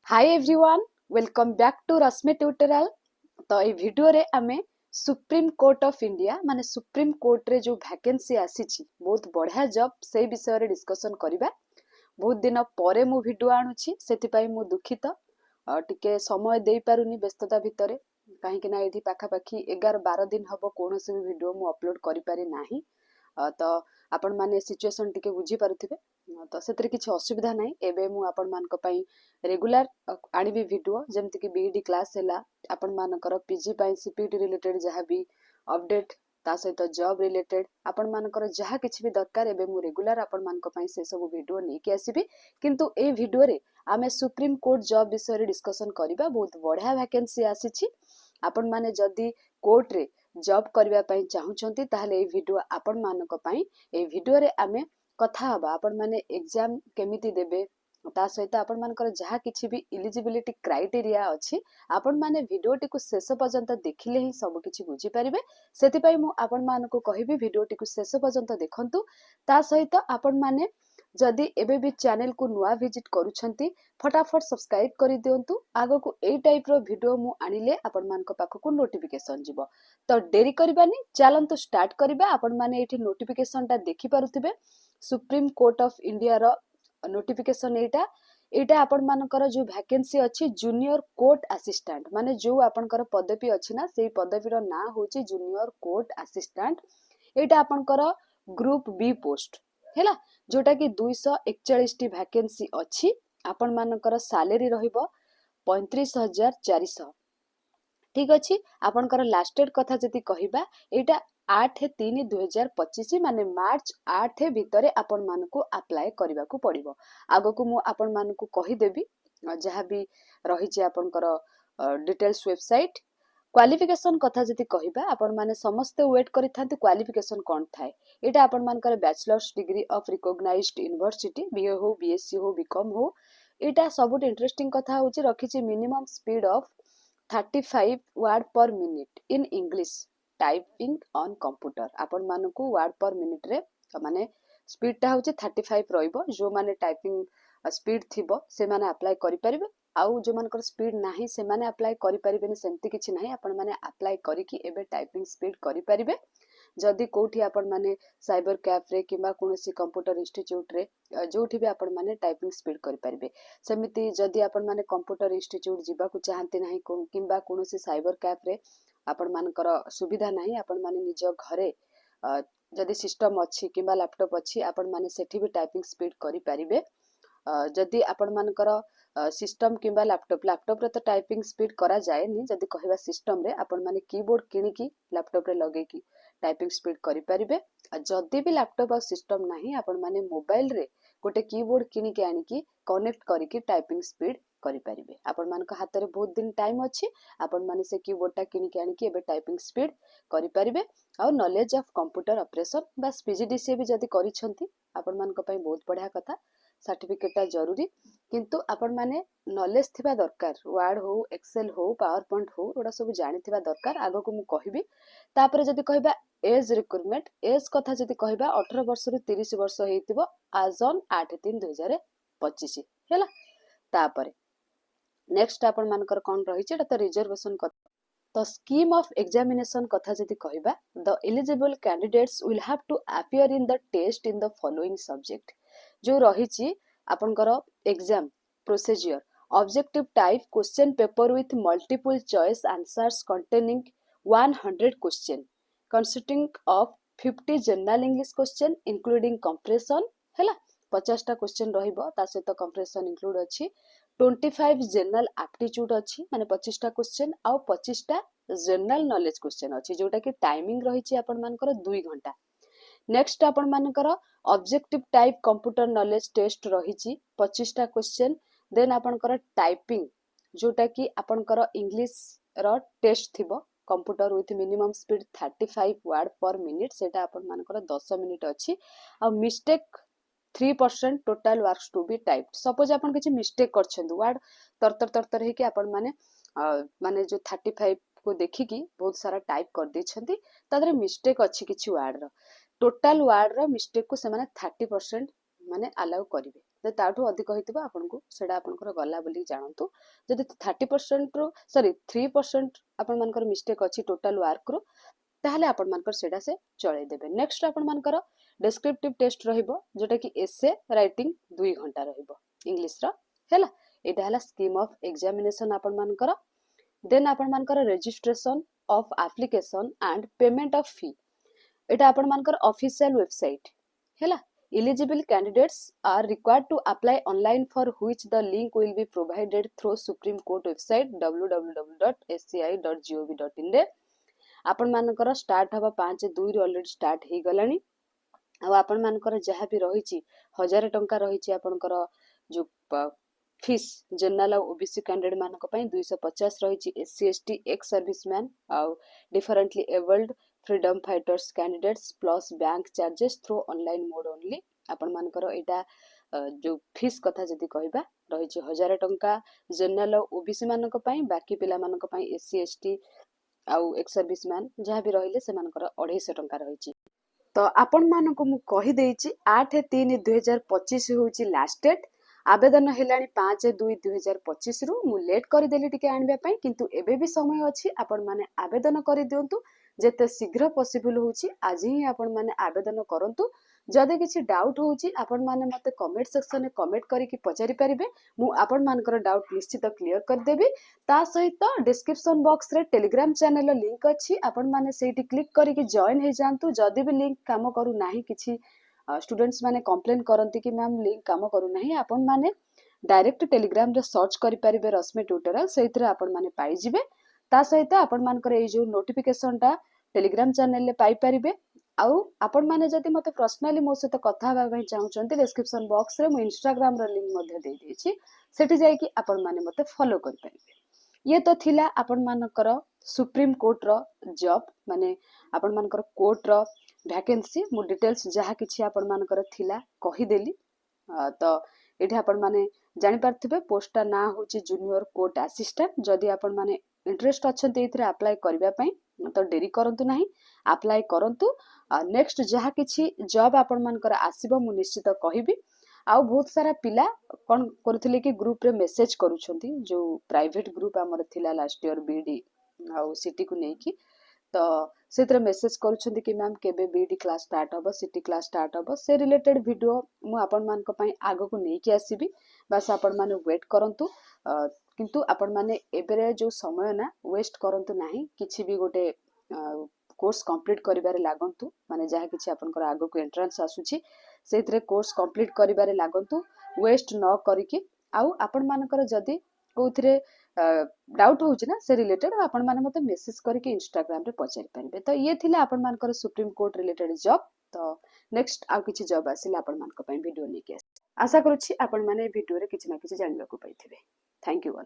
Hi everyone, welcome back to Rashmi tutorial. तो ये video रे आमे सुप्रीम कोर्ट ऑफ इंडिया माने सुप्रीम कोर्ट रे जो वैकेंसी आसीची बहुत बढ़िया जॉब से विषय रे डिस्कशन करिबा। बहुत दिन परे मु वीडियो आणुची सेति पई मु दुखित टिके समय देई पारुनी व्यस्तता भितरे काहेकि ना एठी पाखा पाखी 11-12 दिन हबो कोनोसी भी वीडियो मु अपलोड करि पारि नाही। तो आपण माने सिचुएशन टिके बुझी पारुथिबे। तो सेतरे किछि असुविधा नाही। एबे मु आपण मानक पई रेगुलर आनिबी वीडियो जेमति कि बीईडी क्लास हैला आपण मानकर पीजी पई सीपीटी रिलेटेड जहा भी अपडेट ता सहित जॉब रिलेटेड आपण मानकर जहा किछि भी दरकार एबे मु रेगुलर आपण मानक पई से सब वीडियो नै कि आसीबी। किंतु ए वीडियो रे आमे सुप्रीम कोर्ट जॉब विषय रे डिस्कशन करिबा। बहुत बढ़िया वैकेंसी आसीछि। आपण माने जदी कोर्ट रे जॉब करबा पई चाहुचंती ताहले ए वीडियो आपण मानक पई ए वीडियो रे आमे कथा हबा। आपण माने एग्जाम केमिति देबे ता सहित आपण मानकर जहा किछि भी एलिजिबिलिटी क्राइटेरिया अछि आपण माने वीडियो टिकु शेष पर्यंत देखिले ही सब किछि बुझी परिबे। सेति पई मु आपण मानको कहिबी वीडियो टिकु शेष पर्यंत देखंतु। ता सहित आपण माने जदि एबे भी चैनल को नुआ विजिट करूछंती फटाफट सब्सक्राइब करि दियंतु। आगो को एई टाइप रो वीडियो मु आनिले आपण मानको पाखको नोटिफिकेशन जिवो। तो देरी करबानी चलंतु स्टार्ट करबा। आपण माने एठी नोटिफिकेशन ता देखि पारुथिबे सुप्रीम कोर्ट ऑफ इंडिया रो नोटिफिकेशन एटा आपण मानकर जो वैकेंसी अछि जूनियर कोर्ट असिस्टेंट माने जो आपनकर पदवी अछि ना सेई पदवी रो ना होची जूनियर कोर्ट असिस्टेंट। एटा आपनकर ग्रुप बी पोस्ट हैला जोटा कि 241 टी वैकेंसी अछि। आपण मानकर सैलरी रहिबो 35,400। ठीक अछि। आपनकर लास्ट डेट कथा जति कहिबा एटा 8/3/2025 माने मार्च 8 भितरे आपण मानको अप्लाई करबा को पड़िबो। आगो को मु आपण मानको कहि देबी जहा भी रही जे आपनकर डिटेल्स वेबसाइट क्वालिफिकेशन कथा जति कहिबा आपण माने समस्त वेट करि थांतु क्वालिफिकेशन कोन थाए। एटा आपण मानकर bachelors degree of recognised university BA हो बीएससी हो बीकॉम हो। एटा सबुट इंटरेस्टिंग कथा होची रखिची minimum speed of 35 word per minute in English typing on computer. आपण मानकु वर्ड पर मिनिट रे माने स्पीड ता होची 35 रहिबो। जो माने टाइपिंग स्पीड थिबो से माने अप्लाई करि परिबे। आउ जो मानकर स्पीड नाही से माने अप्लाई करि परिबेनी सेमति किछि नाही। आपण माने अप्लाई करि कि एबे टाइपिंग स्पीड करि परिबे। जदि कोठी आपण माने साइबर कैफ रे किबा कोनोसी कंप्यूटर इंस्टीट्यूट रे जोठी भी आपण माने टाइपिंग स्पीड करि परिबे। सेमिति जदि आपण माने कंप्यूटर इंस्टीट्यूट जिबा को चाहते नाही किबा कोनोसी साइबर कैफ रे आपण मानकर सुविधा नाही आपण माने निज घरे जदि सिस्टम अछि किबा लैपटॉप अछि आपण माने सेठी भी टाइपिंग स्पीड करि परिबे। जदि आपण मानकर सिस्टम किबा लैपटॉप रे तो टाइपिंग स्पीड करा जाए नी। जदि कहबा सिस्टम रे आपण माने कीबोर्ड किनि की लैपटॉप रे लगे की टाइपिंग स्पीड करि परिबे। जदि भी लैपटॉप और सिस्टम नाही आपण माने मोबाइल रे गोटे कीबोर्ड किनि के आनी की कनेक्ट करि की टाइपिंग स्पीड करि परिबे। आपण मानक हाथ रे बहुत दिन टाइम अछि। आपण माने से कीबोर्ड ता किनि के आनी की एबे टाइपिंग स्पीड करि परिबे। आ नॉलेज ऑफ कंप्यूटर ऑपरेशन बस पीजीडीसीए भी जदि करिसंती आपण मानक पई बहुत बढ़िया कथा। सर्टिफिकेट ता जरूरी किंतु आपण माने नॉलेज थिबा दरकार। वर्ड हो एक्सेल हो पावर पॉइंट हो ओडा सब जानि थिबा दरकार। आगो को मु कहिबी तापर जदि कहबा एज रिक्वायरमेंट एज कथा जदि कहबा 18 वर्ष रु 30 वर्ष हेतिबो आज ऑन 8/3/2025 हैला। तापर नेक्स्ट आपण मानकर कोन रही छै त रिजर्वेशन कथा। तो स्कीम ऑफ एग्जामिनेशन कथा जदि कहबा the eligible candidates will have to appear in the test in the following subject. जो रही छी आपनकर exam procedure objective type question paper with multiple choice answers containing 100 question consisting of 50 general English question including comprehension हैला 50 टा question रहिबो ता सहित compression include अछि। 25 जनरल एप्टीट्यूड अछि माने 25 टा क्वेश्चन आ 25 टा जनरल नॉलेज क्वेश्चन अछि जोटा कि टाइमिंग रही छी आपण मानकर 2 घंटा। नेक्स्ट आपण मानकर objective type computer knowledge test रही छी 25 टा क्वेश्चन। देन आपनकर टाइपिंग जोटा कि आपनकर इंग्लिश रो टेस्ट थिबो computer with minimum speed 35 word per minute सेटा आपण मानकर 10 मिनिट अछि। आ mistake 3% total works to be typed. Suppose आपण किछि मिस्टेक करछन वर्ड तरतर हे कि आपण माने जो 35 को देखि कि बहुत सारा टाइप कर दै छथि तादरे मिस्टेक अछि किछि वर्ड रो टोटल वर्ड रो मिस्टेक को से माने 30% माने अलाउ करिवे। ଯଦି ତାଠୁ ଅଧିକ ହେଇଥିବ ଆପଣଙ୍କୁ ସେଇଟା ଆପଣଙ୍କର ଗଲା ବୋଲି ଜାଣନ୍ତୁ। ଯଦି 30%ରୁ ସରି 3% ଆପଣମାନଙ୍କର ମିଷ୍ଟେକ୍ ଅଛି ଟୋଟାଲ ୱାର୍କରୁ, ତାହେଲେ ଆପଣମାନଙ୍କର ସେଇଟା ସେ ଚଳେଇ ଦେବେ। ନେକ୍ସଟ ଆପଣମାନଙ୍କର ଡେସ୍କ୍ରିପ୍ଟିଭ ଟେଷ୍ଟ ରହିବ, ଯୋଉଟାକି ଏସେ ରାଇଟିଂ 2 ଘଣ୍ଟା ରହିବ ଇଂଲିଶର ହେଲା। ଏଇଟା ହେଲା ସ୍କିମ୍ ଅଫ୍ ଏକ୍ଜାମିନେସନ୍ ଆପଣମାନଙ୍କର। ଦେନ୍ ଆପଣମାନଙ୍କର registration of application and payment of fee, ଏଇଟା ଆପଣମାନଙ୍କର ଅଫିସିଆଲ ୱେବସାଇଟ୍ ହେଲା। Eligible candidates are required to apply online, for which the link will be provided through Supreme Court website www.sci.gov.in ରେ। ଆପଣମାନଙ୍କର start ହବ 5/2 ରୁ already start ହେଇଗଲାଣି। ଆଉ ଆପଣମାନଙ୍କର ଯାହା ବି ରହିଛି 1000 ଟଙ୍କା ରହିଛି ଆପଣଙ୍କର ଯୋଉ ଫିସ୍ ଜେନେରାଲ ଆଉ ଓବିସି କ୍ୟାଣ୍ଡିଡେଟ୍ ମାନଙ୍କ ପାଇଁ, 250 ରହିଛି SC ST ଏକ୍ସ ସର୍ଭିସମ୍ୟାନ୍ ଆଉ differently abled freedom fighters candidates plus bank charges through online mode only. आपनमानकर एटा जो फीस कथा जदि कहबा रही 1000 टंका जनरल ओबीसी मानक पई, बाकी पिला मानक पई एससी एसटी आउ एक्स सर्विसमैन जहाँ भी रहिले से मानकर 250 टंका रही। तो आपण मानक मु कहि देछि 8/3/2025 होछि लास्ट डेट। आवेदन हेलाणी 5/2/2025 रु मु लेट करदेली टिके आनबा पई, किंतु एबे भी समय अछि। आपण माने आवेदन करि दियंतु जेते शीघ्र पॉसिबल होछि। आज ही आपण माने आवेदन करंतु। जदि किछि डाउट होछि आपण माने मते कमेंट सेक्शन में कमेंट करिकि पचारि परिबे, मु आपण मानकर डाउट निश्चित क्लियर कर देबी। ता सहित डिस्क्रिप्शन बॉक्स रे टेलीग्राम चैनल लिंक अछि, आपण माने सेठी क्लिक करिकि जॉइन हे जानतु। जदि भी लिंक काम करू नाही, किछि स्टूडेंट्स माने कंप्लेन करंती कि मैम लिंक काम करू नाही, आपण माने डायरेक्ट टेलीग्राम रे सर्च करि परिबे रश्मि ट्यूटोरियल, सेथिरे आपण माने पाई जिवे। ता सहित आपण मानकर ए जो नोटिफिकेशन टा टेलीग्राम चैनल ले पाई परिबे। आउ आपण माने जदि मते पर्सनली मो सहित कथा होबा पई चाहुचंती, डिस्क्रिप्शन बॉक्स रे मु इंस्टाग्राम रो लिंक मध्ये दे देछि, सेठी जाई कि आपण माने मते फॉलो कर परिबे। ये तो थिला आपण मानकर सुप्रीम कोर्ट रो जॉब, माने आपण मानकर कोर्ट रो वैकेंसी। मु डिटेल्स जहा किछि आपण मानकर थिला कहि देली। तो एठी आपण माने जानि पारथिबे पोस्टटा ना होछि जूनियर कोर्ट असिस्टेंट। जदि आपण माने इंटरेस्ट अछंती एथिरे अप्लाई करबा पई तो डेरी करंतु नाही, अप्लाई करंतु। नेक्स्ट जहा किछि जॉब आपण मानकर आसीबो मु निश्चित कहिबी। आउ बहुत सारा पिला कोन करूथिले कि ग्रुप रे मेसेज करूछंती, जो प्राइवेट ग्रुप हमर थिला लास्ट ईयर बीडी आउ सिटी को नेकी। तो सेतरे मेसेज करूछंती कि मैम केबे बीडी क्लास स्टार्ट हबो, सिटी क्लास स्टार्ट हबो, से रिलेटेड वीडियो मु आपण मानक पई आगो को नेकी आसीबी। बस आपण माने वेट करंतु। किंतु आपण माने एबेरे जो समय ना वेस्ट करंतु नाही, किछि भी गोटे कोर्स कंप्लीट करिबारे लागंतु। माने जहा किछि आपनकर आगो को एंट्रेंस आसुछि सेतरे कोर्स कंप्लीट करिबारे लागंतु, वेस्ट न करिकि। आउ आपण मानकर जदि कोथिरे डाउट होउछि ना से रिलेटेड, आपण माने मते मेसेज करिकि इंस्टाग्राम रे पचारि परिबे। तो ये थिला आपण मानकर सुप्रीम कोर्ट रिलेटेड जॉब। तो नेक्स्ट आ किछि जॉब आसिले आपण मानक पई वीडियो नेकी आसी। आशा करूछि आपण माने वीडियो रे किछि ना किछि जानबा को पाइथिबे। Thank you all.